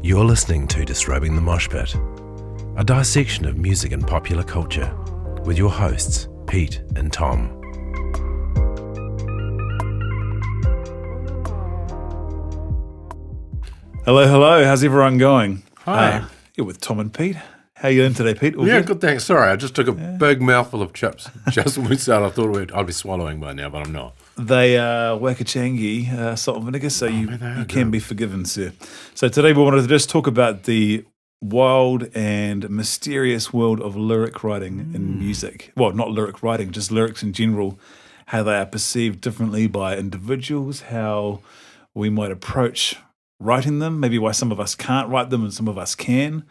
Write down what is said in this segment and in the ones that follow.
You're listening to Disrobing the Mosh Pit, a dissection of music and popular culture, with your hosts, Pete and Tom. Hello. How's everyone going? Hi. You're with Tom and Pete. How you doing today, Pete? All Yeah, good? good, thanks. Sorry, I just took a big mouthful of chips just when we started. I thought I'd be swallowing by now, but I'm not. They are wakachangi, salt and vinegar, so you man, they can be forgiven, sir. So today we wanted to just talk about the wild and mysterious world of lyric writing in music. Well, not lyric writing, just lyrics in general, how they are perceived differently by individuals, how we might approach writing them, maybe why some of us can't write them and some of us can.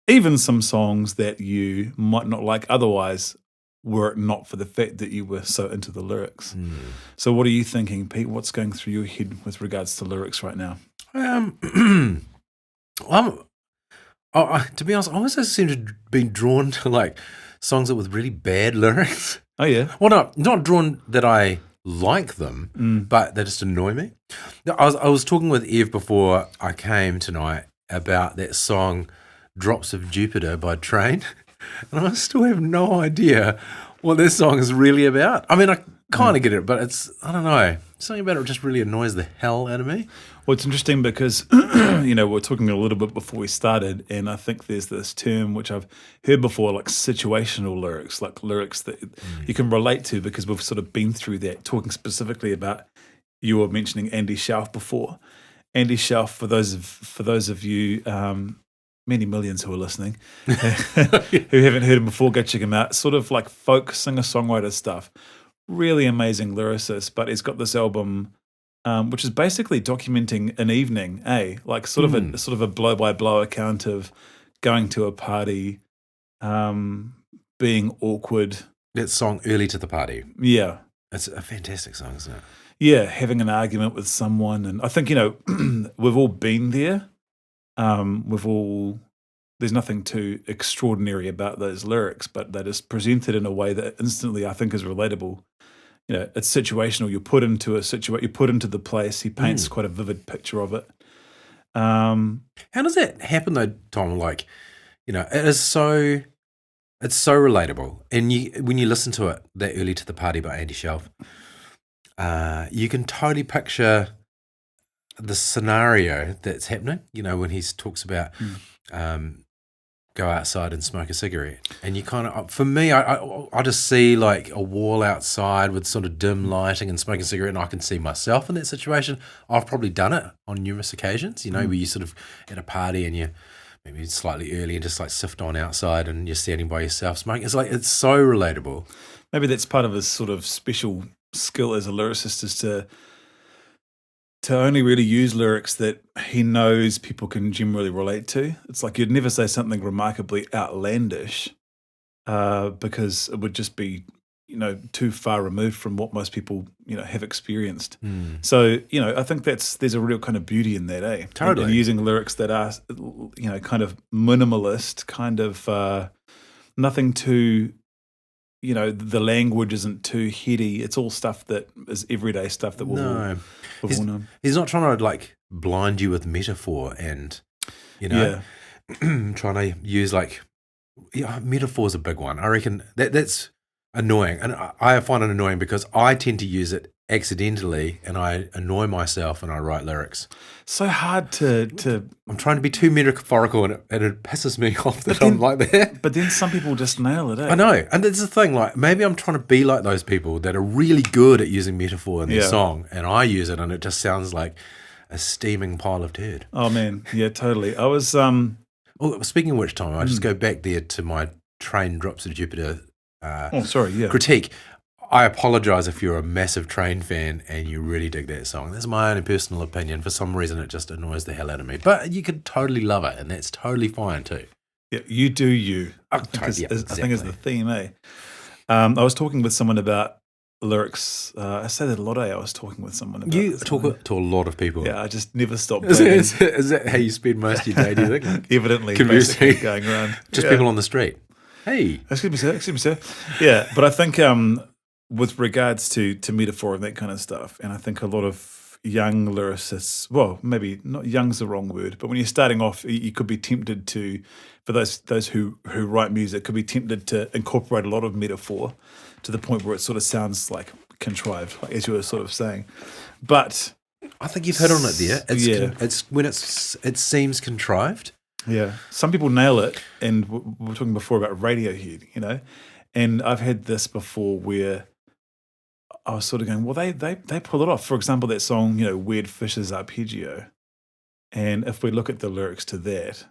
Even some songs that you might not like otherwise were it not for the fact that you were so into the lyrics. So what are you thinking, Pete? What's going through your head with regards to lyrics right now? To be honest, I always seem to be drawn to like songs with really bad lyrics. Oh, yeah? Well, not drawn that I like them, but they just annoy me. I was talking with Eve before I came tonight about that song Drops of Jupiter by Train, and I still have no idea what this song is really about. I mean, I kind of get it, but I don't know, something about it just really annoys the hell out of me. Well, it's interesting because, we were talking a little bit before we started, and I think there's this term which I've heard before, like situational lyrics, like lyrics that you can relate to because we've sort of been through that, talking specifically about, you were mentioning Andy Shelf before. Andy Shelf, for those of you, many millions who are listening, who haven't heard him before, go check him out. Sort of like folk singer-songwriter stuff. Really amazing lyricist, but he's got this album which is basically documenting an evening, like sort of a blow-by-blow account of going to a party, being awkward. That song, Early to the Party. Yeah. It's a fantastic song, isn't it? Yeah, having an argument with someone. And I think, we've all been there. There's nothing too extraordinary about those lyrics, but they're just presented in a way that instantly I think is relatable. It's situational. You're put into you're put into the place. He paints quite a vivid picture of it. How does that happen though, Tom? Like, it's so relatable. And when you listen to it, that Early to the Party by Andy Shelf, you can totally picture the scenario that's happening, when he talks about go outside and smoke a cigarette. And you kind of, for me, I just see like a wall outside with sort of dim lighting and smoking a cigarette, and I can see myself in that situation. I've probably done it on numerous occasions, where you sort of at a party and you maybe slightly early and just like sift on outside and you're standing by yourself smoking. It's so relatable. Maybe that's part of his sort of special skill as a lyricist, is to only really use lyrics that he knows people can generally relate to. It's like you'd never say something remarkably outlandish because it would just be, too far removed from what most people, have experienced. So, I think there's a real kind of beauty in that, Totally. And using lyrics that are, kind of minimalist, kind of nothing too, the language isn't too heady. It's all stuff that is everyday stuff that we've all known. He's not trying to like blind you with metaphor and, trying to use metaphor is a big one. I reckon that's annoying. And I find it annoying because I tend to use it accidentally and I annoy myself and I write lyrics. So hard to I'm trying to be too metaphorical and it pisses me off that I'm like that. But then some people just nail it, I know. And that's the thing, like maybe I'm trying to be like those people that are really good at using metaphor in their song, and I use it and it just sounds like a steaming pile of turd. Oh man, yeah, totally. I was speaking of which, Tom, I just go back there to my Train Drops of Jupiter critique. I apologise if you're a massive Train fan and you really dig that song. That's my own personal opinion. For some reason, it just annoys the hell out of me. But you could totally love it, and that's totally fine too. Yeah, you do you. I think is the theme, I was talking with someone about lyrics. I say that a lot, I was talking with someone about You talk to a lot of people. Yeah, I just never stop. Is that how you spend most of your day, do you think? Evidently, basically going around. Just people on the street. Hey. Excuse me, sir. Yeah, but I think with regards to metaphor and that kind of stuff, and I think a lot of young lyricists, well, maybe not young's the wrong word, but when you're starting off, you could be tempted to, for those who write music, could be tempted to incorporate a lot of metaphor to the point where it sort of sounds like contrived, like as you were sort of saying. But I think you've hit on it there. It's when it seems contrived. Yeah, some people nail it, and we were talking before about Radiohead, and I've had this before where I was sort of going, well, they pull it off. For example, that song, Weird Fish's Arpeggio, and if we look at the lyrics to that,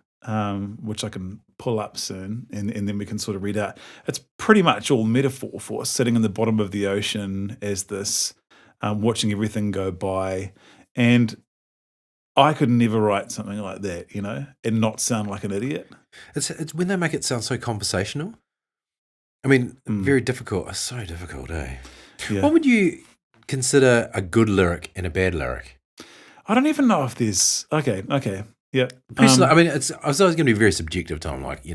which I can pull up soon, and then we can sort of read out, it's pretty much all metaphor for sitting in the bottom of the ocean as this, watching everything go by, and I could never write something like that, and not sound like an idiot. It's when they make it sound so conversational. I mean, very difficult. It's so difficult, eh? Yeah. What would you consider a good lyric and a bad lyric? I don't even know if there's... Okay, yeah. Personally, I mean, it's always going to be very subjective, Tom. Like, I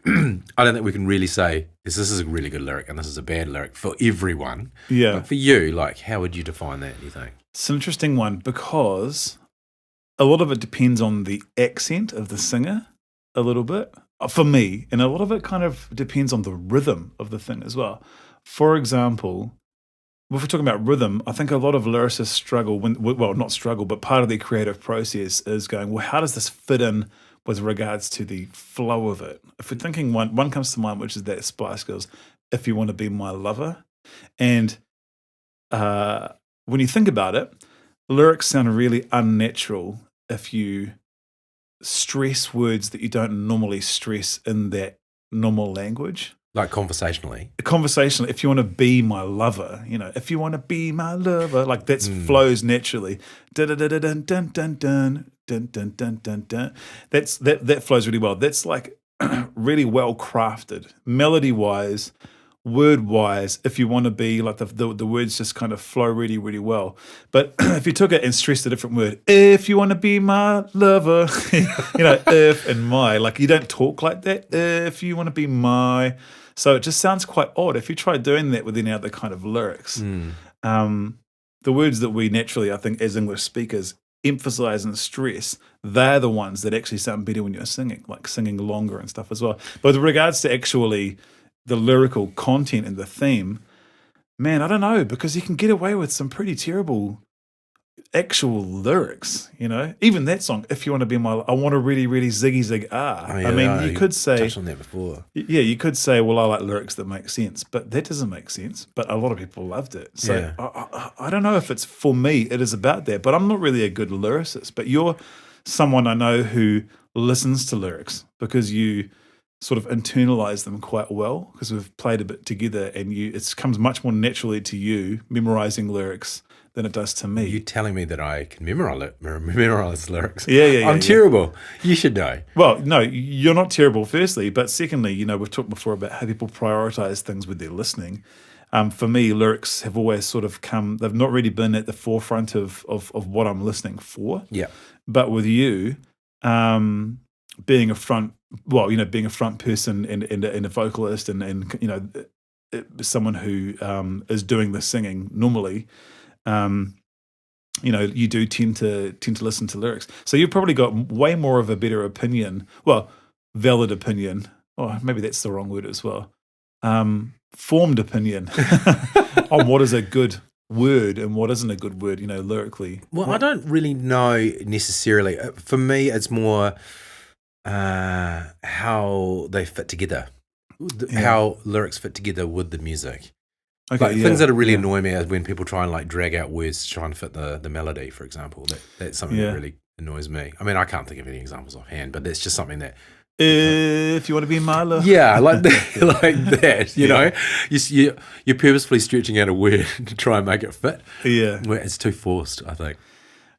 don't think we can really say, this is a really good lyric and this is a bad lyric for everyone. Yeah. But for you, like, how would you define that, do you think? It's an interesting one because a lot of it depends on the accent of the singer a little bit, for me, and a lot of it kind of depends on the rhythm of the thing as well. For example, if we're talking about rhythm, I think a lot of lyricists struggle not struggle, but part of their creative process is going, well, how does this fit in with regards to the flow of it? If we're thinking one comes to mind, which is that Spice Girls, If You Want to Be My Lover. And when you think about it, lyrics sound really unnatural if you stress words that you don't normally stress in that normal language. Like conversationally, if you want to be my lover, if you want to be my lover, like that flows naturally. Dun dun dun dun dun dun dun dun dun dun dun. That flows really well. That's like really well crafted, melody wise, word wise. If you want to be like the words just kind of flow really really well. But if you took it and stressed a different word, if you want to be my lover, if and my, like you don't talk like that. If you want to be my. So it just sounds quite odd. If you try doing that with any other kind of lyrics, the words that we naturally, I think, as English speakers, emphasize and stress, they're the ones that actually sound better when you're singing, like singing longer and stuff as well. But with regards to actually the lyrical content and the theme, man, I don't know, because you can get away with some pretty terrible actual lyrics, even that song, If You Want to Be My, I want to really, really ziggy zig ah. Oh, yeah, I mean, you could say, touched on that before. Yeah, you could say, well, I like lyrics that make sense, but that doesn't make sense. But a lot of people loved it. So Yeah. I don't know if it's for me, it is about that, but I'm not really a good lyricist. But you're someone I know who listens to lyrics because you sort of internalize them quite well because we've played a bit together and it comes much more naturally to you memorizing lyrics than it does to me. You telling me that I can memorize lyrics? Yeah. I'm terrible. You should know. Well, no, you're not terrible, firstly, but secondly, we've talked before about how people prioritize things with their listening. For me, lyrics have always sort of they've not really been at the forefront of what I'm listening for. Yeah. But with you, being a front person and a vocalist and someone who is doing the singing normally, you do tend to listen to lyrics. So you've probably got way more of a better opinion, valid opinion, or maybe that's the wrong word as well, formed opinion on what is a good word and what isn't a good word, lyrically. Well, I don't really know necessarily. For me, it's more how they fit together, how lyrics fit together with the music. Okay, things that really annoy me is when people try and drag out words to try and fit the melody, for example. That's something that really annoys me. I mean, I can't think of any examples offhand, but that's just something that... If you want to be my love. Yeah, like that, you know? You're purposefully stretching out a word to try and make it fit. Yeah. It's too forced, I think.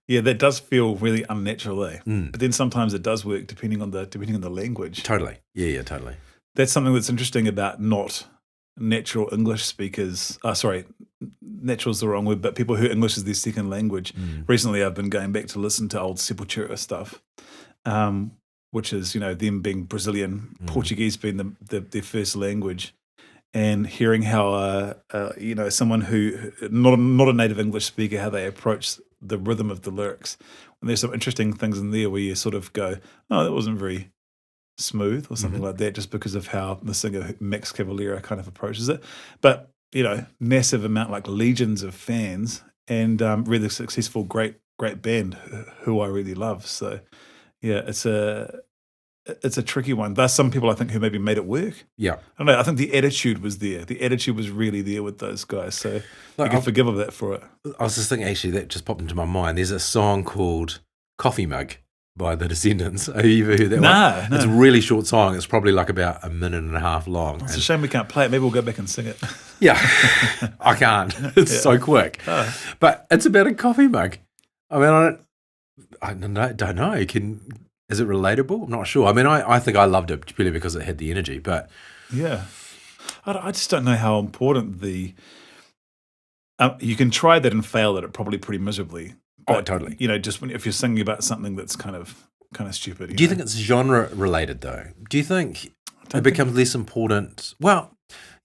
Yeah, that does feel really unnatural, eh? But then sometimes it does work depending on the language. Totally. Yeah, totally. That's something that's interesting about not natural English speakers. Natural is the wrong word, but people who English is their second language. Recently, I've been going back to listen to old Sepultura stuff, which is, them being Brazilian, Portuguese being their first language, and hearing how, someone who, not a native English speaker, how they approach the rhythm of the lyrics. And there's some interesting things in there where you sort of go, oh, that wasn't very smooth or something like that, just because of how the singer Max Cavalera kind of approaches it. But, massive amount, like legions of fans, and really successful, great band who I really love. So, yeah, it's a tricky one. There's some people I think who maybe made it work. Yeah. I don't know. I think the attitude was there. The attitude was really there with those guys. So you can forgive them that for it. I was just thinking, actually, that just popped into my mind. There's a song called Coffee Mug by The Descendants. Have you ever heard that one? No. It's a really short song. It's probably like about a minute and a half long. It's a shame we can't play it. Maybe we'll go back and sing it. Yeah. I can't. It's so quick. Oh. But it's about a coffee mug. I mean, I don't know. Is it relatable? I'm not sure. I mean, I think I loved it purely because it had the energy, but... Yeah. I just don't know how important you can try that and fail at it probably pretty miserably. But, totally. Just if you're singing about something that's kind of stupid. Do you think it's genre related though? Do you think it becomes less important? Well,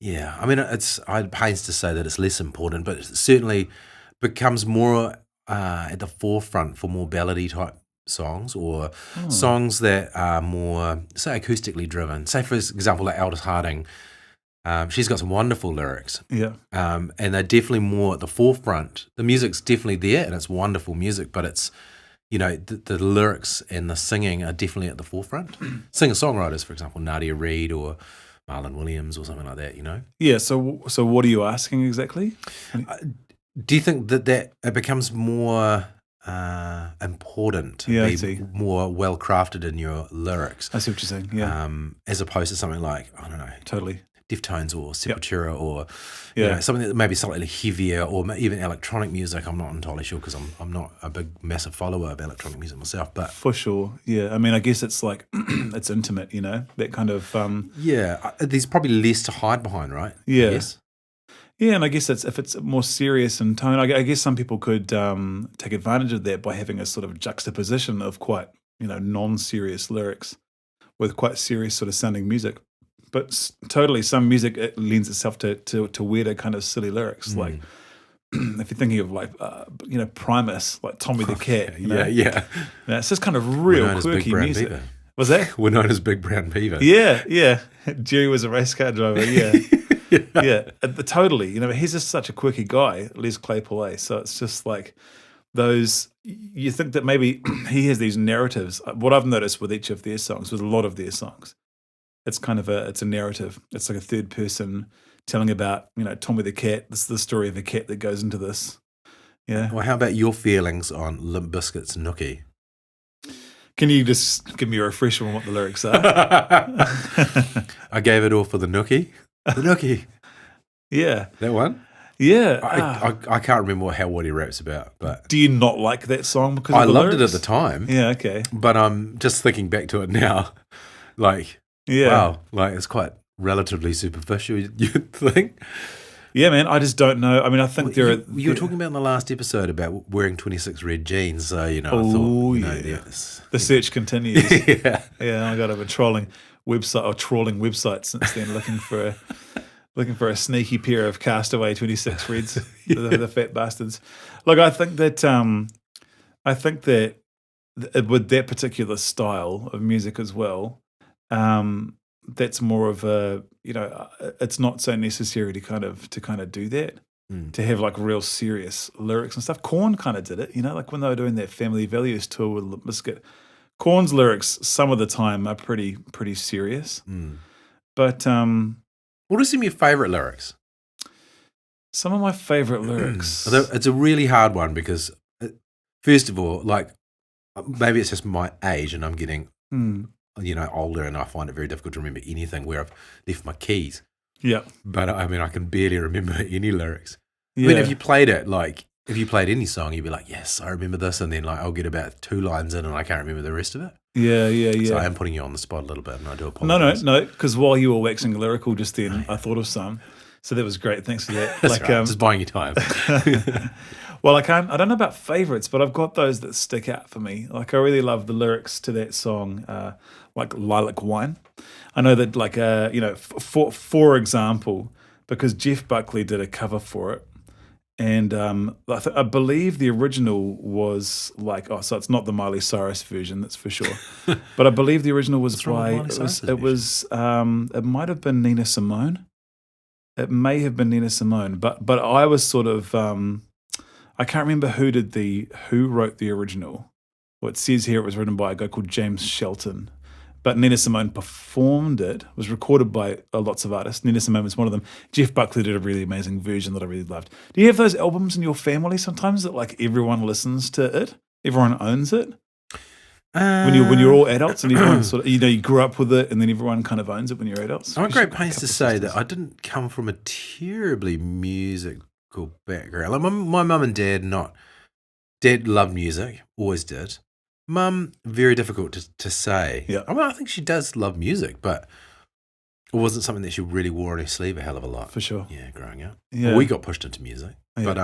yeah. I mean, I'd pains to say that it's less important, but it certainly becomes more at the forefront for more ballady type songs or songs that are more, say, acoustically driven. Say, for example, like Aldous Harding. She's got some wonderful lyrics. Yeah. And they're definitely more at the forefront. The music's definitely there and it's wonderful music, but it's, the lyrics and the singing are definitely at the forefront. Singer-songwriters, for example, Nadia Reid or Marlon Williams or something like that, Yeah, so what are you asking exactly? Do you think that it becomes more important to be more well-crafted in your lyrics? I see what you're saying, yeah. As opposed to something like, I don't know. Totally. Deftones or Sepultura or Yeah. Something that may be slightly heavier or even electronic music. I'm not entirely sure because I'm not a big, massive follower of electronic music myself. But for sure, yeah. I mean, I guess it's like, it's intimate, that kind of... there's probably less to hide behind, right? Yeah. I guess. Yeah, and I guess if it's more serious in tone, I guess some people could take advantage of that by having a sort of juxtaposition of quite, non-serious lyrics with quite serious sort of sounding music. But totally, some music it lends itself to weirder kind of silly lyrics. Like if you're thinking of like Primus, like Tommy the Cat. Yeah. It's just kind of real quirky music. Beaver. Was that? We're known as Big Brown Beaver. Yeah. Jerry was a race car driver. Yeah. Yeah. Totally. He's just such a quirky guy, Les Claypool. So it's just like those. You think that maybe he has these narratives. What I've noticed with each of their songs, with a lot of their songs. It's kind of it's a narrative. It's like a third person telling about, Tommy the Cat. This is the story of a cat that goes into this. Yeah. Well, how about your feelings on Limp Bizkit's Nookie? Can you just give me a refresher on what the lyrics are? I gave it all for the Nookie. The Nookie. Yeah. That one? Yeah. I can't remember what he raps about. But do you not like that song because I of the loved lyrics? it at the time. Yeah, okay. But I'm just thinking back to it now, like... Yeah. Wow, like it's quite relatively superficial, you'd think. Yeah, man, I just don't know. I mean, I think you were talking about in the last episode about wearing 26 red jeans, so, I thought, the search continues. Yeah. Yeah, I've been trawling websites since then, looking for a sneaky pair of Castaway 26 reds, the fat bastards. Look, I think that with that particular style of music as well, that's more of a, it's not so necessary to kind of do that, to have like real serious lyrics and stuff. Korn kind of did it, like when they were doing that Family Values tour with Limp Bizkit. Korn's lyrics some of the time are pretty serious. But what are some of your favourite lyrics? Some of my favourite lyrics. It's a really hard one because, first of all, like maybe it's just my age and I'm getting older, and I find it very difficult to remember anything where I've left my keys. Yeah. But I mean, I can barely remember any lyrics. Yeah. I mean, if you played any song, you'd be like, yes, I remember this. And then like, I'll get about 2 lines in and I can't remember the rest of it. Yeah. So I am putting you on the spot a little bit and I do apologize. No, because while you were waxing lyrical just then, I thought of some. So that was great. Thanks for that. That's right. Just buying you time. Well, I don't know about favorites, but I've got those that stick out for me. Like I really love the lyrics to that song, like Lilac Wine. I know that like, for example, because Jeff Buckley did a cover for it, And I believe the original was like, so it's not the Miley Cyrus version, that's for sure. But I believe the original was by, it might have been Nina Simone. It may have been Nina Simone, but I was sort of, I can't remember who wrote the original. Well, it says here it was written by a guy called James Shelton. But Nina Simone performed it, was recorded by lots of artists. Nina Simone was one of them. Jeff Buckley did a really amazing version that I really loved. Do you have those albums in your family sometimes that like everyone listens to it? Everyone owns it? When you're all adults and everyone sort of, you grew up with it and then everyone kind of owns it when you're adults? I'm at great pains to say that I didn't come from a terribly musical background. Like my mum and dad loved music, always did. Mum, very difficult to say. Yeah. I mean, I think she does love music, but it wasn't something that she really wore on her sleeve a hell of a lot. For sure. Yeah, growing up. Yeah. Well, we got pushed into music. Yeah. But,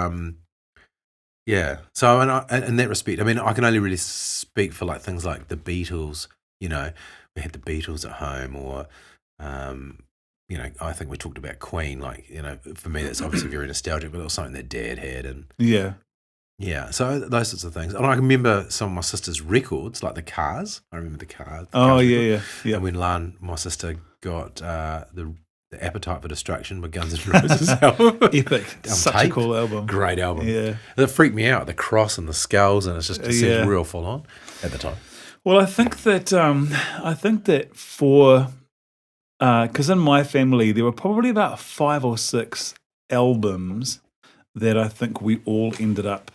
yeah. So in that respect, I mean, I can only really speak for like things like the Beatles. We had the Beatles at home or, I think we talked about Queen. Like, for me, that's obviously very nostalgic, but it was something that Dad had. And yeah, so those sorts of things. And I remember some of my sister's records, like the Cars. I remember the Cars. Oh, yeah. And when Lan, my sister, got the Appetite for Destruction by Guns N' Roses album. Epic. Such a cool album. Great album. Yeah. It freaked me out, the cross and the skulls, and it seems real full on at the time. Well, I think that for, because in my family, there were probably about 5 or 6 albums that I think we all ended up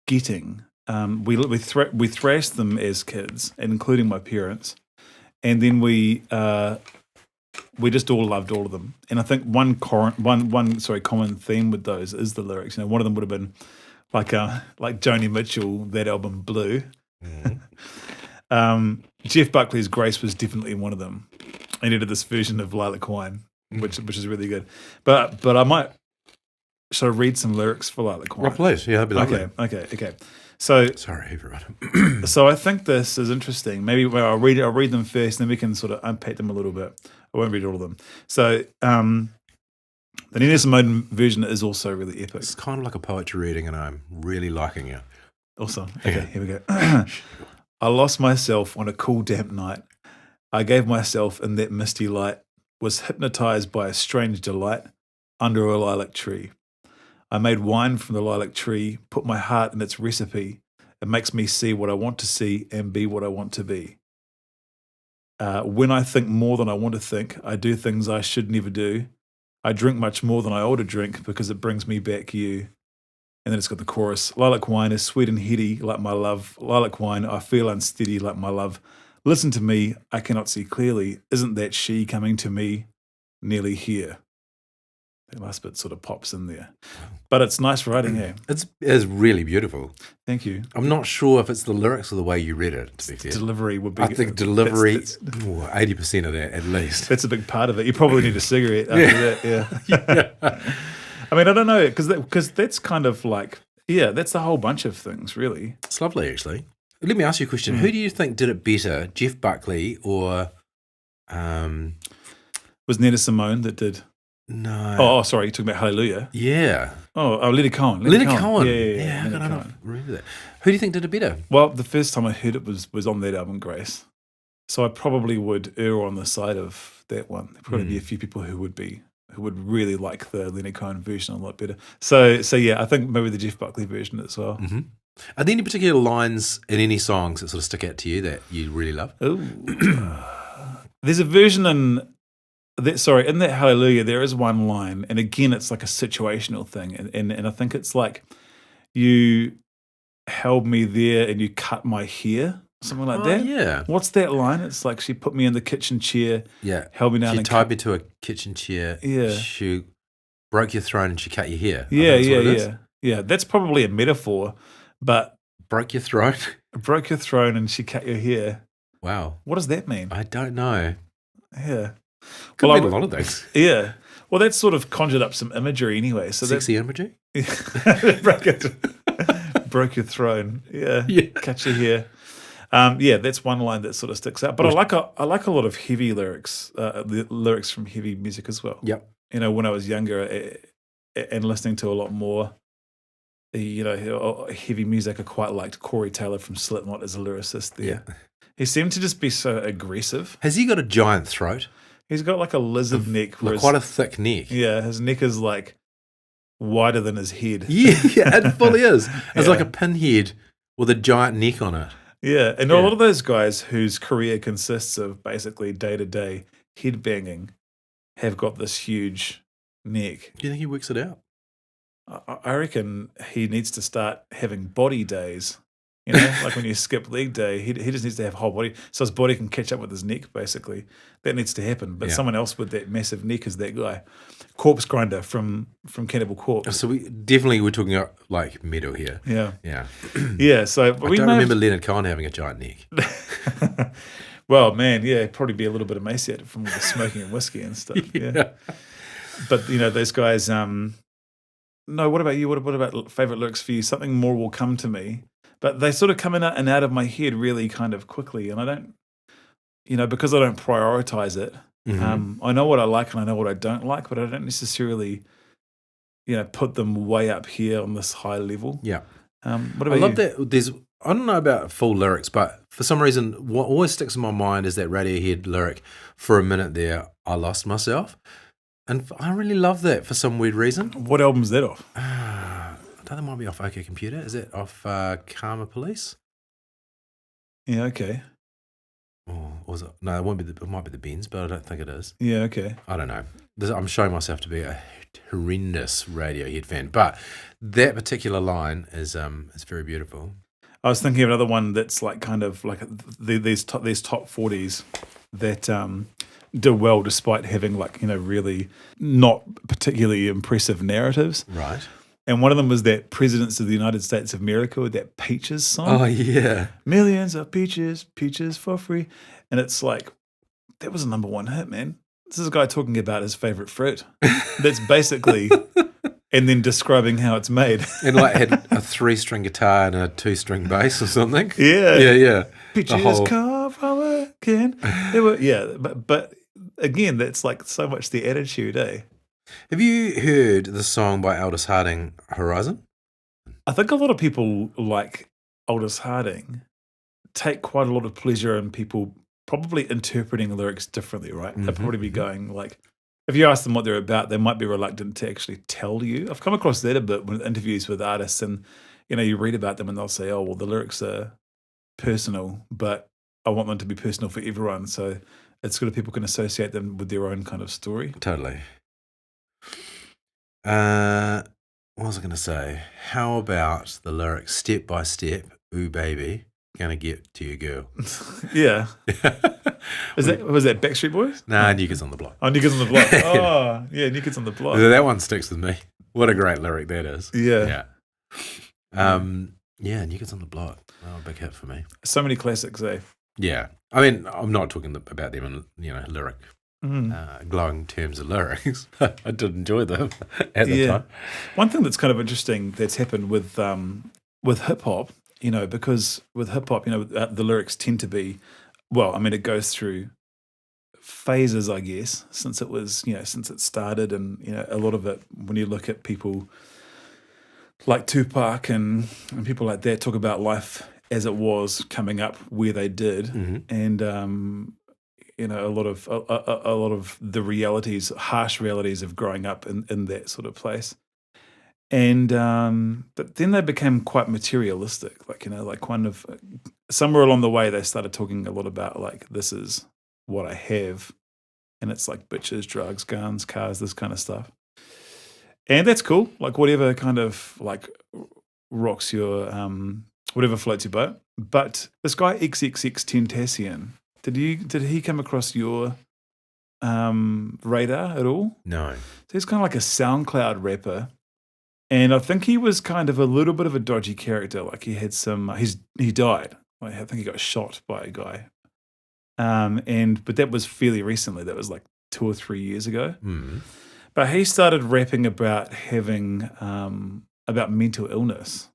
getting. We thrashed them as kids, including my parents, and then we just all loved all of them. And I think one common theme with those is the lyrics. One of them would have been like Joni Mitchell, that album Blue. Mm. Jeff Buckley's Grace was definitely one of them, and he did this version of Lilac Wine, which is really good. But I might. Should I read some lyrics for Lilac Wine? Oh, please. Yeah, that'd be lovely. Okay. So sorry, everyone. So I think this is interesting. Maybe I'll read them first, then we can sort of unpack them a little bit. I won't read all of them. So the Nina Simone version is also really epic. It's kind of like a poetry reading, and I'm really liking it. Awesome. Okay, here we go. I lost myself on a cool, damp night. I gave myself in that misty light, was hypnotized by a strange delight under a lilac tree. I made wine from the lilac tree, put my heart in its recipe. It makes me see what I want to see and be what I want to be. When I think more than I want to think, I do things I should never do. I drink much more than I ought to drink because it brings me back you. And then it's got the chorus. Lilac wine is sweet and heady like my love. Lilac wine, I feel unsteady like my love. Listen to me, I cannot see clearly. Isn't that she coming to me nearly here? That last bit sort of pops in there. But it's nice writing, eh? It is really beautiful. Thank you. I'm not sure if it's the lyrics or the way you read it, to be fair. Delivery would be... I think delivery, 80% of that at least. That's a big part of it. You probably need a cigarette after that, yeah. I mean, I don't know, because that's kind of like, that's a whole bunch of things, really. It's lovely, actually. Let me ask you a question. Who do you think did it better, Jeff Buckley or... Was Nina Simone that did... No. Oh, sorry, you're talking about Hallelujah. Yeah. Oh, Leonard Cohen. Leonard Cohen. Yeah, I don't remember that. Who do you think did it better? Well, the first time I heard it was on that album, Grace. So I probably would err on the side of that one. There'd probably be a few people who would really like the Leonard Cohen version a lot better. So yeah, I think maybe the Jeff Buckley version as well. Mm-hmm. Are there any particular lines in any songs that sort of stick out to you that you really love? Ooh. There's a version in that Hallelujah, there is one line, and again, it's like a situational thing, and I think it's like, you held me there and you cut my hair, something like that. Yeah. What's that line? It's like, she put me in the kitchen chair, held me down, she and tied me to a kitchen chair. Yeah. She broke your throne and she cut your hair. Yeah. That's probably a metaphor, but broke your throne. Broke your throne and she cut your hair. Wow. What does that mean? I don't know. Yeah. Could mean a lot of things. Yeah. Well, that sort of conjured up some imagery anyway. So sexy imagery? Broke your throne. Yeah. Cut your hair. That's one line that sort of sticks out. But I like a lot of heavy lyrics, the lyrics from heavy music as well. Yep. When I was younger, and listening to a lot more, heavy music. I quite liked Corey Taylor from Slipknot as a lyricist there. Yeah. He seemed to just be so aggressive. Has he got a giant throat? He's got like a lizard neck. Like quite a thick neck. Yeah, his neck is like wider than his head. Yeah, it fully is. It's Yeah. like a pinhead with a giant neck on it. Yeah, and a lot of those guys whose career consists of basically day-to-day headbanging have got this huge neck. Do you think he works it out? I reckon he needs to start having body days. You know, like when you skip leg day, he just needs to have whole body, so his body can catch up with his neck, basically. That needs to happen. But someone else with that massive neck is that guy. Corpse Grinder from Cannibal Corpse. So we're talking about like metal here. Yeah. Yeah. Yeah, so I don't remember Leonard Cohen having a giant neck. Well, man, yeah, probably be a little bit emaciated from all the smoking and whiskey and stuff. Yeah. But, those guys, no, what about you? What about favourite lyrics for you? Something more will come to me. But they sort of come in and out of my head really kind of quickly. And I don't, because I don't prioritize it, I know what I like and I know what I don't like, but I don't necessarily, put them way up here on this high level. Yeah. What about I love you? that. I don't know about full lyrics, but for some reason, what always sticks in my mind is that Radiohead lyric, "For a minute there, I lost myself." And I really love that for some weird reason. What album's that off? I think it might be off OK Computer. Is it off Karma Police? Yeah, okay. Or was it? No, it won't be. It might be the Bends, but I don't think it is. Yeah, okay. I don't know. I'm showing myself to be a horrendous Radiohead fan, but that particular line is very beautiful. I was thinking of another one that's like kind of like these top 40s that do well despite having like, really not particularly impressive narratives. Right. And one of them was that Presidents of the United States of America with that Peaches song. Oh, yeah. Millions of peaches, peaches for free. And it's like, that was a number one hit, man. This is a guy talking about his favorite fruit. That's basically, and then describing how it's made. And like had a 3-string guitar and a 2-string bass or something. Yeah. Yeah. Peaches come from a can. But again, that's like so much the attitude, eh? Have you heard the song by Aldous Harding, Horizon? I think a lot of people like Aldous Harding take quite a lot of pleasure in people probably interpreting lyrics differently, right? They'll probably be going like, if you ask them what they're about, they might be reluctant to actually tell you. I've come across that a bit with interviews with artists, and you read about them and they'll say, oh, well, the lyrics are personal, but I want them to be personal for everyone. So it's good if people can associate them with their own kind of story. Totally. What was I going to say? How about the lyrics, step by step, ooh, baby, gonna get to your girl? Yeah. Was that Backstreet Boys? Nah, New Kids on the Block. Oh, New Kids on the Block. Oh, yeah, New Kids on the Block. That one sticks with me. What a great lyric that is. Yeah. Yeah, New Kids on the Block. Oh, big hit for me. So many classics, eh? Yeah. I mean, I'm not talking about them in, lyric, glowing terms of lyrics. I did enjoy them at the time. One thing that's kind of interesting that's happened with hip-hop, because with hip-hop, the lyrics tend to be, it goes through phases, I guess, since it started, and, a lot of it, when you look at people like Tupac and people like that talk about life as it was coming up where they did, and a lot of the realities, harsh realities of growing up in that sort of place, and but then they became quite materialistic, like kind of somewhere along the way they started talking a lot about like, this is what I have, and it's like bitches, drugs, guns, cars, this kind of stuff. And that's cool. Like whatever kind of like rocks your, whatever floats your boat. But this guy XXXTentacion, did he come across your radar at all? No. So he's kind of like a SoundCloud rapper, and I think he was kind of a little bit of a dodgy character. Like he had some, he died. I think he got shot by a guy. But that was fairly recently. That was like 2 or 3 years ago. But he started rapping about having, about mental illness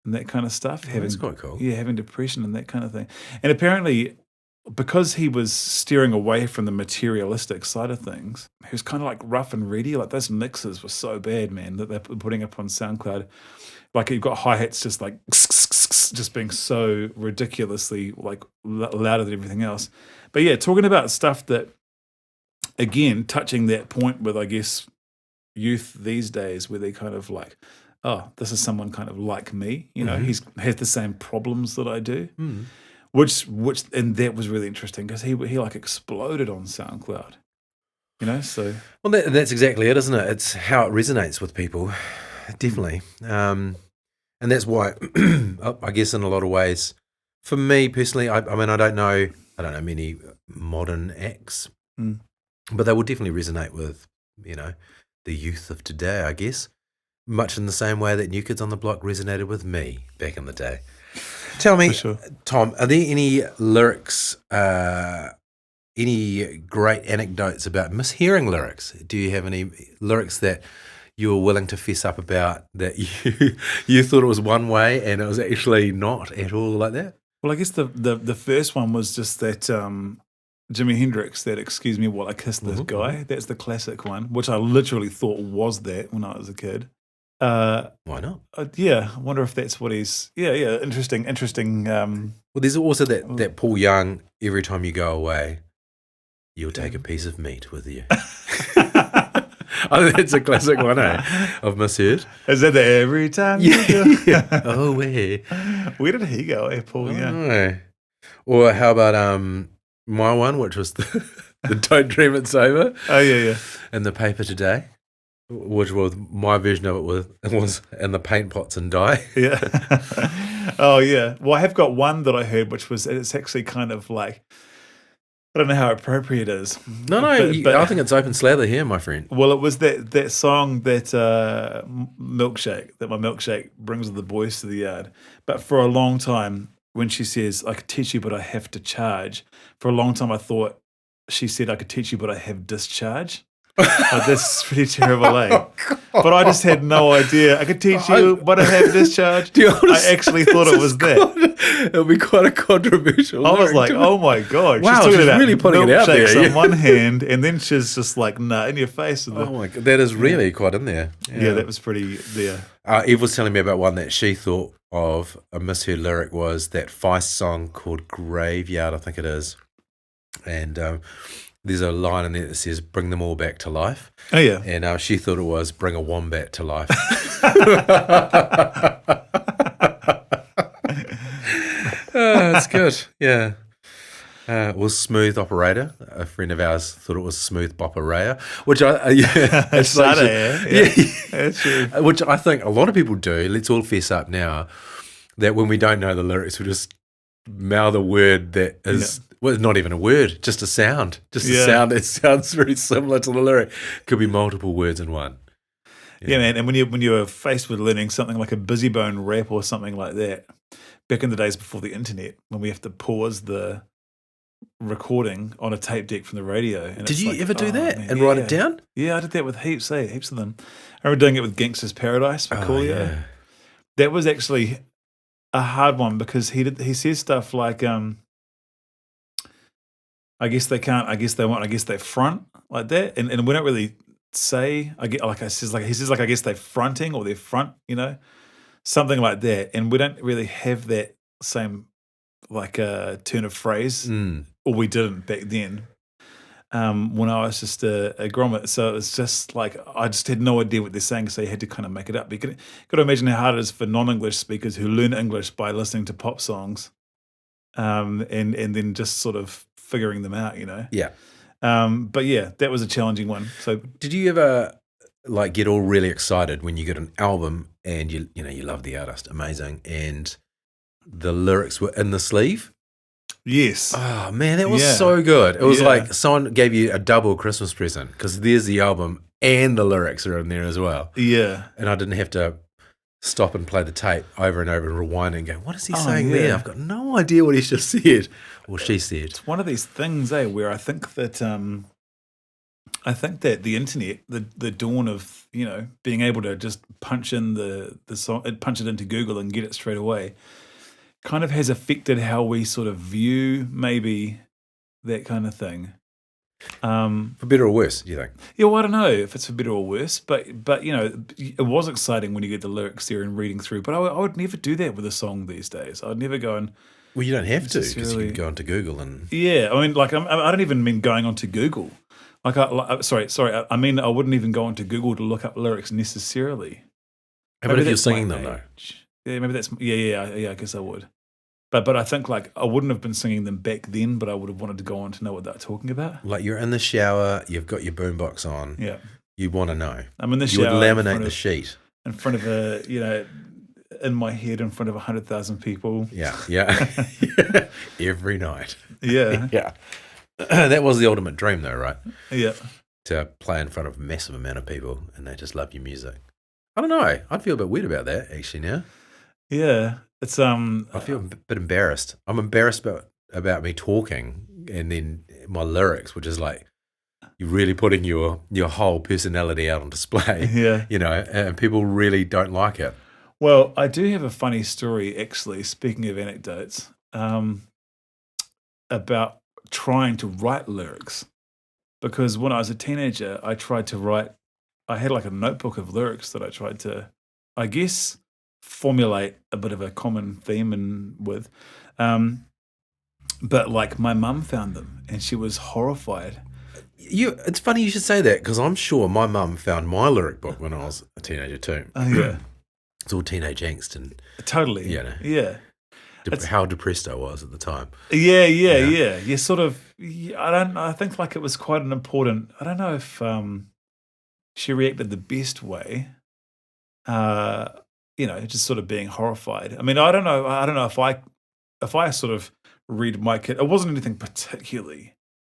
and that kind of stuff. That's quite cool. Yeah, having depression and that kind of thing. And apparently because he was steering away from the materialistic side of things, he was kind of like rough and ready. Like those mixes were so bad, man, that they're putting up on SoundCloud. Like you've got hi-hats just like just being so ridiculously like louder than everything else. But yeah, talking about stuff that, again, touching that point with, I guess, youth these days where they kind of like, oh, this is someone kind of like me, you know, he's has the same problems that I do. Which and that was really interesting because he like exploded on SoundCloud, you know. So well, that's exactly it, isn't it? It's how it resonates with people, definitely. And that's why I guess in a lot of ways, for me personally, I mean, I don't know many modern acts, but they will definitely resonate with, you know, the youth of today, I guess, much in the same way that New Kids on the Block resonated with me back in the day. Tell me, sure. Tom, are there any lyrics, any great anecdotes about mishearing lyrics? Do you have any lyrics that you were willing to fess up about that you thought it was one way and it was actually not at all like that? Well, I guess the first one was just that Jimi Hendrix, that "Excuse Me While I Kiss This Guy." That's the classic one, which I literally thought was that when I was a kid. Why not? Yeah, I wonder if that's what he's. Yeah, interesting. Well, there's also that Paul Young. Every time you go away, you'll take a piece of meat with you. I think that's a classic one, of Misheard. Is that the every time you go? Oh, where? Where did he go, Paul Young? Know. Or how about my one, which was the "Don't Dream It's Over." Oh yeah. In the paper today, which was my version of it was "And the paint pots and dye." Yeah. Oh yeah. Well, I have got one that I heard, which was it's actually kind of like, I don't know how appropriate it is. No, but I think it's open slather here, my friend. Well, it was that song that milkshake that my milkshake brings the boys to the yard. But for a long time, when she says, "I could teach you, but I have to charge," for a long time I thought she said, "I could teach you, but I have discharge." Like, that's pretty terrible, eh? But I just had no idea. I could teach you, but I have discharge. I actually thought it was that. It would be quite a controversial. I was like, oh my God. Wow, she's really putting it out there. On one hand, and then she's just like, nah, in your face. Oh my God, that is really quite in there. Yeah, that was pretty there. Eve was telling me about one that she thought of, a misheard lyric was that Feist song called Graveyard, I think it is. And there's a line in there that says, "Bring them all back to life." Oh, yeah. And she thought it was, "Bring a wombat to life." That's good. Yeah. Was Smooth Operator. A friend of ours thought it was Smooth Bopperaya, which it's That's true. which I think a lot of people do. Let's all fess up now that when we don't know the lyrics, we just mouth a word that is well, it's not even a word, just a sound. Just a sound that sounds very similar to the lyric. Could be multiple words in one. Yeah, man. And when you're faced with learning something like a busy bone rap or something like that, back in the days before the internet, when we have to pause the recording on a tape deck from the radio. And did you ever do that and write it down? Yeah, I did that with heaps of them. I remember doing it with Gangster's Paradise for Coolio. Yeah. That was actually a hard one because he says stuff like, I guess they can't, I guess they won't, I guess they front, like that. And we don't really say, I says, I guess they're fronting or they're front, you know, something like that. And we don't really have that same turn of phrase, or we didn't back then. When I was just a grommet, so it was just like I just had no idea what they're saying, so you had to kind of make it up. You got to imagine how hard it is for non-English speakers who learn English by listening to pop songs, and then just sort of figuring them out, you know. Yeah. But yeah, that was a challenging one. So, did you ever get all really excited when you get an album and you love the artist, amazing, and the lyrics were in the sleeve? Yes. Oh man, that was so good. It was like someone gave you a double Christmas present because there's the album and the lyrics are in there as well. Yeah. And I didn't have to stop and play the tape over and over and rewind and go, what is he saying there? I've got no idea what he's just said or she said. It's one of these things, where I think that the internet, the dawn of, being able to just punch in the song, punch it into Google and get it straight away, kind of has affected how we sort of view maybe that kind of thing. For better or worse, do you think? Yeah, well, I don't know if it's for better or worse, but it was exciting when you get the lyrics there and reading through. But I would never do that with a song these days. I'd never go and. Well, you don't have to, because you can go onto Google and. Yeah, I mean, like I don't even mean going onto Google. Sorry. I mean, I wouldn't even go onto Google to look up lyrics necessarily. How about if you're singing them though? Yeah, maybe that's I guess I would. But I think like I wouldn't have been singing them back then, but I would have wanted to go on to know what they're talking about. Like you're in the shower, you've got your boombox on. Yeah. You want to know. I'm in the shower. You would laminate the sheet. In front of in my head in front of 100,000 people. Yeah. Every night. Yeah. Yeah. That was the ultimate dream though, right? Yeah. To play in front of a massive amount of people and they just love your music. I don't know. I'd feel a bit weird about that actually now. Yeah. It's I feel a bit embarrassed. I'm embarrassed about me talking and then my lyrics, which is like you're really putting your whole personality out on display. Yeah. And people really don't like it. Well, I do have a funny story actually, speaking of anecdotes, about trying to write lyrics. Because when I was a teenager, I had like a notebook of lyrics that I tried to, I guess, formulate a bit of a common theme with. But like my mum found them and she was horrified. It's funny you should say that because I'm sure my mum found my lyric book when I was a teenager too. Oh yeah. It's all teenage angst and totally. Yeah. How depressed I was at the time. Yeah. You sort of. I think like it was quite an important. I don't know if she reacted the best way. Just sort of being horrified. I mean, I don't know if I sort of read my kid. It wasn't anything particularly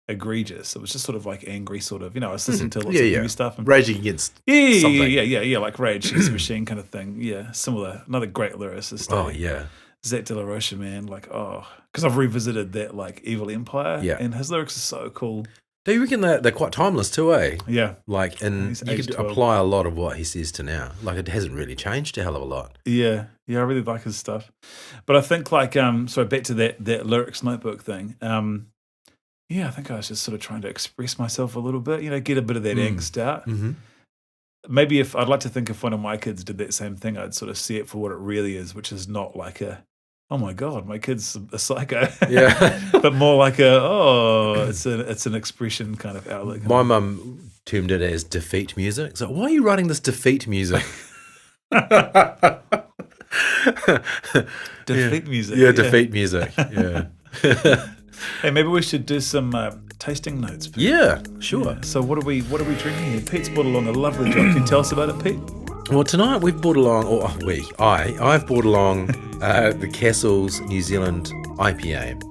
egregious. It was just sort of like angry, sort of. I was listening to lots of new stuff and raging against something. Yeah, like Rage Against the Machine kind of thing. Yeah, similar. Another great lyricist. Oh yeah, Zach De La Rocha, man. Like because I've revisited that like Evil Empire. Yeah, and his lyrics are so cool. Do you reckon they're quite timeless too, eh? Yeah. Like, and you could apply a lot of what he says to now. Like, it hasn't really changed a hell of a lot. Yeah, I really like his stuff. But I think like, so back to that lyrics notebook thing. I think I was just sort of trying to express myself a little bit, get a bit of that angst out. Mm-hmm. Maybe I'd like to think if one of my kids did that same thing, I'd sort of see it for what it really is, which is not like oh my God, my kid's a psycho. Yeah. But more like it's an expression kind of outlet. My mum termed it as defeat music. So why are you writing this defeat music? Defeat music. Yeah, defeat music. Yeah. Hey, maybe we should do some tasting notes, Pete. Yeah, sure. Yeah. So what are we drinking here? Pete's brought along a lovely drink. Can you tell us about it, Pete? Well, tonight we've brought along, I've brought along the Castle's New Zealand IPA.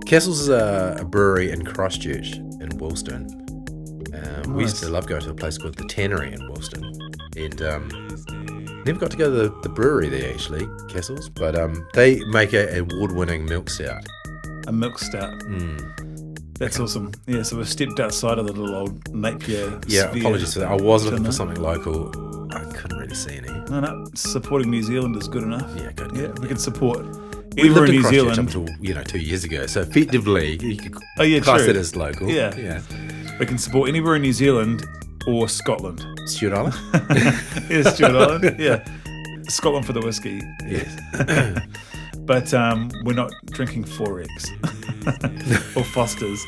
Castle's is a brewery in Christchurch in Woolston. Nice. We used to love going to a place called the Tannery in Woolston, and never got to go to the brewery there actually, Castle's, but they make an award-winning milk stout. A milk stout. That's awesome. Yeah, so we've stepped outside of the little old Napier Yeah, sphere. apologies for that. I was looking for something local. I couldn't really see any. No, supporting New Zealand is good enough. Yeah, good. Yeah, we can support We anywhere lived in New in Christchurch Zealand. up until 2 years ago, so effectively you could class true. it as local. Yeah. We can support anywhere in New Zealand or Scotland. Stuart Island? Yeah, Stuart Island. Yeah. Scotland for the whiskey. Yes. But we're not drinking 4X or Foster's.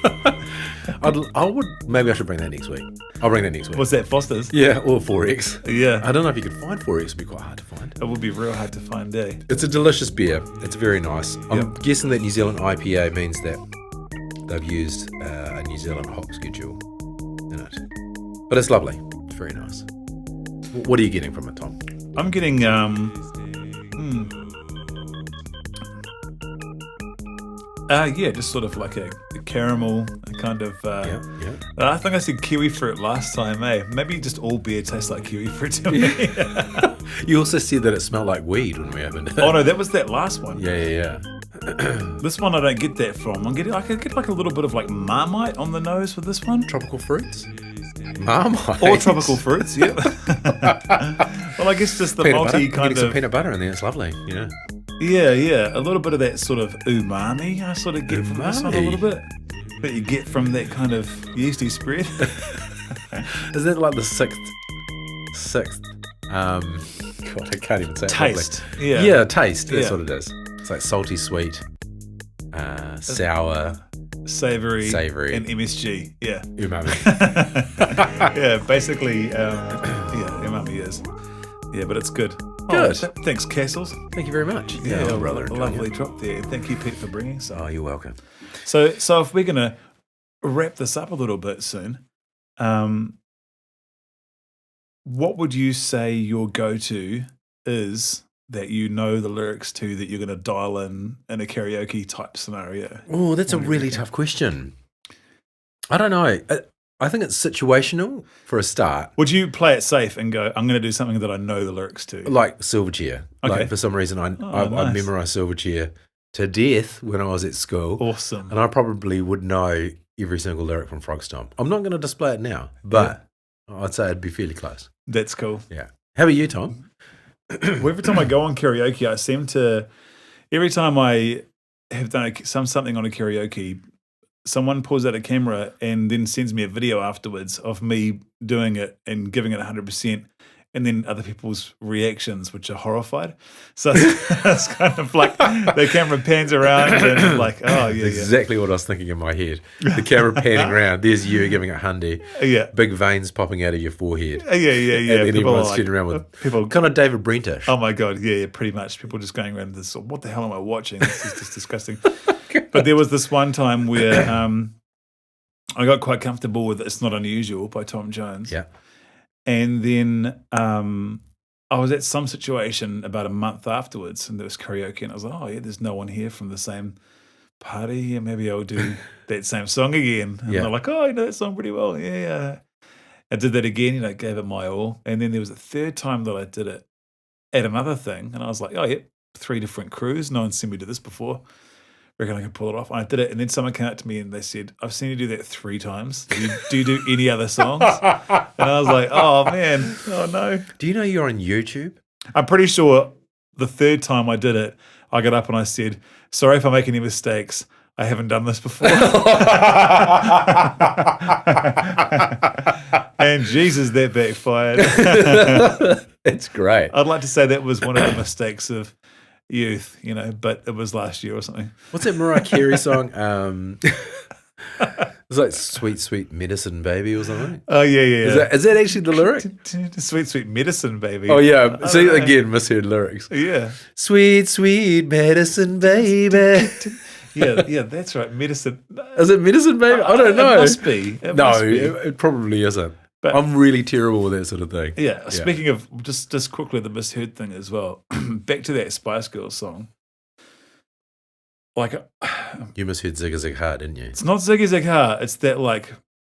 Maybe I should bring that next week. I'll bring that next week. Was that Foster's? Yeah, or 4X. Yeah. I don't know if you could find 4X. It'd be quite hard to find. It would be real hard to find, eh? It's a delicious beer. It's very nice. I'm guessing that New Zealand IPA means that they've used a New Zealand hop schedule in it. But it's lovely. It's very nice. What are you getting from it, Tom? I'm getting just sort of like a caramel, a kind of. I think I said kiwi fruit last time, eh? Maybe just all beer tastes like kiwi fruit to me. You also said that it smelled like weed when we opened it. Oh no, that was that last one. Yeah. This one I don't get that from. I get like a little bit of like Marmite on the nose with this one. Tropical fruits? Marmite? Or tropical fruits, yeah. Well, I guess just the peanut multi butter. kind Getting some of peanut butter in there, it's lovely, Yeah. A little bit of that sort of umami I sort of get from this one a little bit. That you get from that kind of yeasty spread. Is that like the sixth? God, I can't even say taste. it. Yeah, taste. That's what it is. It's like salty, sweet, sour, savory, and MSG. Yeah, umami. Yeah, basically, umami is. Yeah, but it's good. Good. Thanks, Castles. Thank you very much. Yeah, brother. a lovely drop there. Thank you, Pete, for bringing some. Oh, you're welcome. So if we're gonna wrap this up a little bit soon, what would you say your go-to is that you know the lyrics to that you're going to dial in a karaoke type scenario? Oh, that's a really tough question. I don't know. I think it's situational for a start. Would you play it safe and go, I'm going to do something that I know the lyrics to? Like Silverchair. Okay. Like for some reason, I nice. memorized Silverchair to death when I was at school. Awesome. And I probably would know every single lyric from Frog Stomp. I'm not going to display it now, but I'd say it'd be fairly close. That's cool. Yeah. How about you, Tom? Well, every time I go on karaoke, I seem to, every time I have done something on a karaoke, someone pulls out a camera and then sends me a video afterwards of me doing it and giving it 100%, and then other people's reactions, which are horrified. So it's kind of like the camera pans around and like, oh, yeah. Exactly what I was thinking in my head. The camera panning around, there's you giving it hundy. Yeah. Big veins popping out of your forehead. Yeah. And then everyone's like, sitting around with people, kind of David Brentish. Oh my God, yeah, pretty much. People just going around this, what the hell am I watching? This is just disgusting. But there was this one time where I got quite comfortable with It's Not Unusual by Tom Jones. Yeah. And then I was at some situation about a month afterwards, and there was karaoke, and I was like, oh, yeah, there's no one here from the same party. Yeah, maybe I'll do that same song again. And they're like, oh, I know that song pretty well. Yeah. I did that again, gave it my all. And then there was a third time that I did it at another thing, and I was like, oh, yeah, 3 different crews. No one's seen me do this before. Reckon I can pull it off. And I did it, and then someone came up to me and they said, I've seen you do that 3 times. Do you do any other songs? And I was like, oh, man. Oh, no. Do you know you're on YouTube? I'm pretty sure the third time I did it, I got up and I said, sorry if I make any mistakes. I haven't done this before. And Jesus, that backfired. It's great. I'd like to say that was one of the mistakes of youth, but it was last year or something. What's that Mariah Carey song? It's like Sweet, Sweet Medicine Baby or something. Oh, yeah. Is that actually the lyric? Sweet, sweet medicine, baby. Oh, yeah. See, again, misheard lyrics. Yeah. Sweet, sweet medicine, baby. Yeah, that's right. Medicine. Is it medicine, baby? I don't know. It must be. It probably isn't. But I'm really terrible with that sort of thing. Yeah. Speaking of, just quickly, the misheard thing as well. Back to that Spice Girls song. Like, you misheard Zigga Zig Hard, didn't you? It's not Ziggy Zig Hard. It's that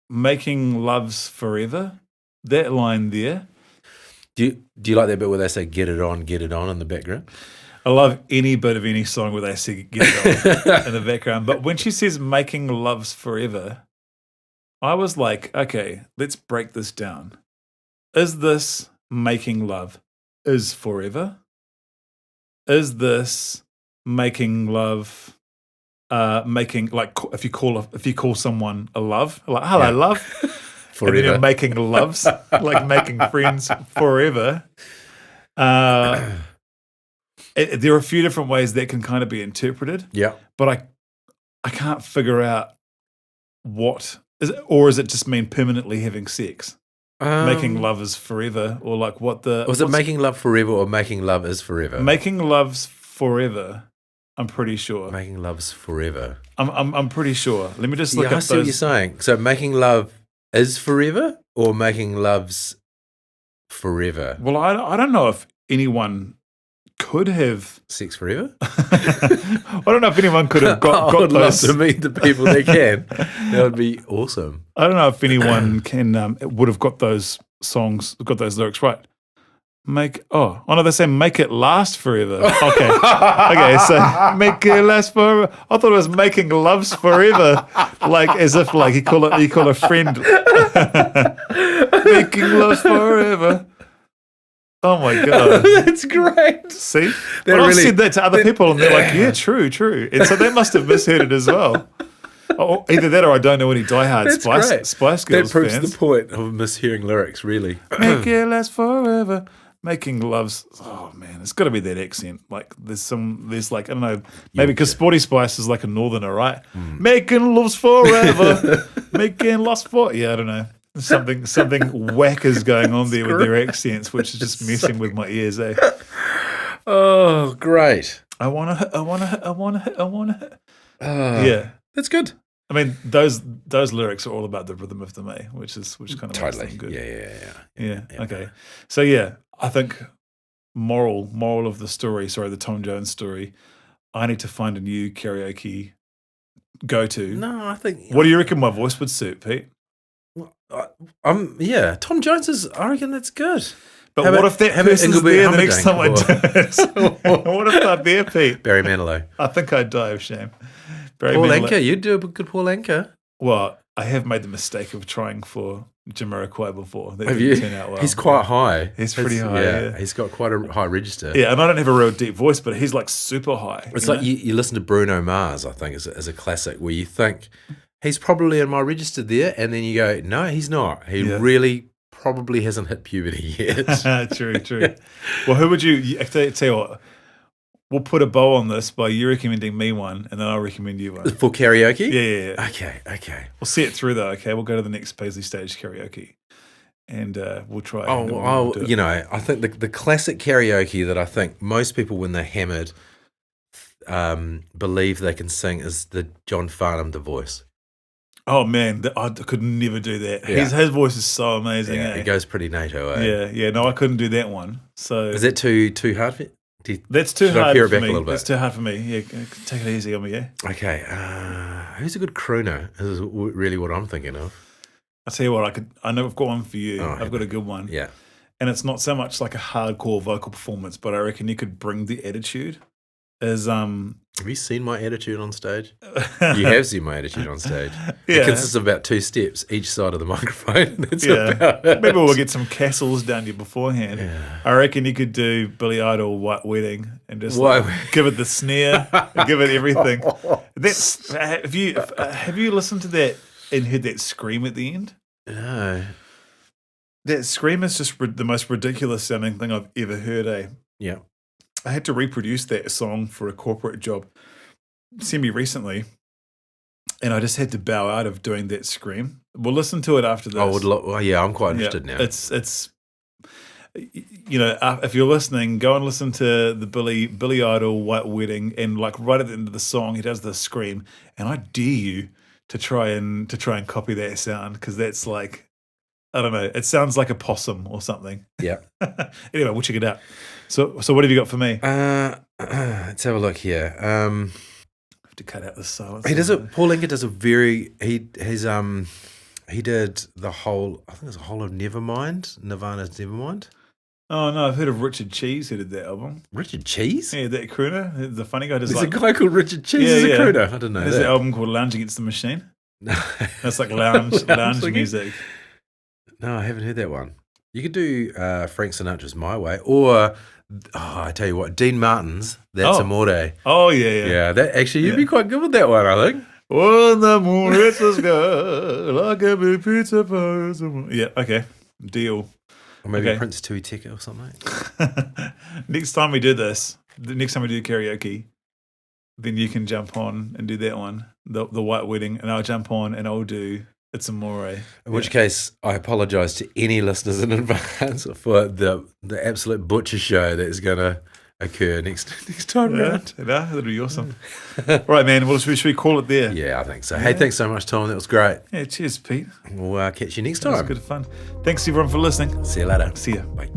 making loves forever. That line there. Do you like that bit where they say get it on in the background? I love any bit of any song where they say get it on in the background. But when she says making loves forever, I was like, okay, let's break this down. Is this making love is forever? Is this making love if you call someone a love, like hello love, forever. And then you're making loves, like making friends forever. There are a few different ways that can kind of be interpreted. Yeah. But I can't figure out what is it, or is it just mean permanently having sex? Making love is forever, or what the... Was it making love forever or making love is forever? Making love's forever, I'm pretty sure. Making love's forever. I'm pretty sure. Let me just look up I see what you're saying. So making love is forever or making love's forever? Well, I don't know if anyone could have... Sex forever? I don't know if anyone could have got I would those... love to meet the people that can. That would be awesome. I don't know if anyone would have got those songs, got those lyrics right. No, they say make it last forever. Okay, so make it last forever. I thought it was making loves forever, as if you call a friend making loves forever. Oh my God. That's great. See? I've said that to other people and they're like, yeah, true. And so they must have misheard it as well. Oh, either that or I don't know any diehard Spice Girls That proves fans. the point of mishearing lyrics, really. Make it last forever. Making loves. Oh man, it's got to be that accent. Like there's like I don't know, maybe because Sporty Spice is like a northerner, right? Making loves forever. Making loves for. Yeah, I don't know. Something whack is going on there with their accents, which is just messing with my ears. Oh, great! I wanna. Yeah, that's good. I mean, those lyrics are all about the rhythm of the May, which kind of makes them good. Yeah. Okay. So yeah, I think moral of the story. Sorry, the Tom Jones story. I need to find a new karaoke go to. No, I think. What do you reckon my voice would suit, Pete? Yeah, Tom Jones is. I reckon that's good. But what if that person's there the next time I do it? What if they're there, Pete? Barry Manilow. I think I'd die of shame. Paul Anka, you'd do a good Paul Anka. Well, I have made the mistake of trying for Jamiroquai before. That have didn't you? Turn out well. He's quite high. He's pretty high. Yeah, he's got quite a high register. Yeah, and I don't have a real deep voice, but he's like super high. It's like you listen to Bruno Mars, I think, as a classic, where you think he's probably in my register there, and then you go, no, he's not. He really probably hasn't hit puberty yet. True. Well, who would you? I tell you what. We'll put a bow on this by you recommending me one, and then I'll recommend you one. For karaoke? Yeah. Okay. We'll see it through, though, okay? We'll go to the next Paisley Stage karaoke, and we'll try. You know, I think the classic karaoke that I think most people, when they're hammered, believe they can sing is the John Farnham The Voice. Oh, man, I could never do that. Yeah. His voice is so amazing. Yeah, it goes pretty NATO, eh? Yeah. No, I couldn't do that one. So is that too hard for you? That's too hard for me. A That's too hard for me. Yeah, take it easy on me, yeah? Okay. Who's a good crooner? This is really what I'm thinking of. I'll tell you what, I know I've got one for you. Oh, I've got a good one. Yeah. And it's not so much like a hardcore vocal performance, but I reckon you could bring the attitude. Have you seen my attitude on stage? You have seen my attitude on stage. Yeah. It consists of about 2 steps each side of the microphone. That's about it. Maybe we'll get some castles down you beforehand. Yeah. I reckon you could do Billy Idol White Wedding and just give it the snare, give it everything. That's have you listened to that and heard that scream at the end? No. That scream is just the most ridiculous sounding thing I've ever heard. Yeah. I had to reproduce that song for a corporate job semi-recently, and I just had to bow out of doing that scream. We'll listen to it after this. I'm quite interested now. It's if you're listening, go and listen to the Billy Idol White Wedding, and like right at the end of the song, he does the scream, and I dare you to try and copy that sound, because that's like, I don't know, it sounds like a possum or something. Yeah. Anyway, we'll check it out. So what have you got for me? Let's have a look here. I have to cut out the silence. Paul Anka does a very. He did the whole. I think it's a whole of Nevermind. Nirvana's Nevermind. Oh no, I've heard of Richard Cheese who did that album. Richard Cheese? Yeah, that crooner, the funny guy. There's a guy called Richard Cheese as a crooner. I didn't know There's that. an album called Lounge Against the Machine. No, that's like lounge music. No, I haven't heard that one. You could do Frank Sinatra's My Way, or I tell you what, Dean Martin's That's Amore. Oh yeah. Yeah, that actually you'd be quite good with that one, I think. When the moon hits the sky, like a big pizza pies. Yeah, okay, deal. Or maybe Prince Tui Teka or something. Next time we do this, the next time we do karaoke, then you can jump on and do that one, the White Wedding, and I'll jump on and I'll do It's Amore. In which case, I apologise to any listeners in advance for the absolute butcher show that is going to occur next time round. That'll be awesome. Right, man. Well, should we call it there? Yeah, I think so. Hey, thanks so much, Tom. That was great. Yeah, cheers, Pete. We'll catch you next time. That was good fun. Thanks, everyone, for listening. See you later. See ya. Bye.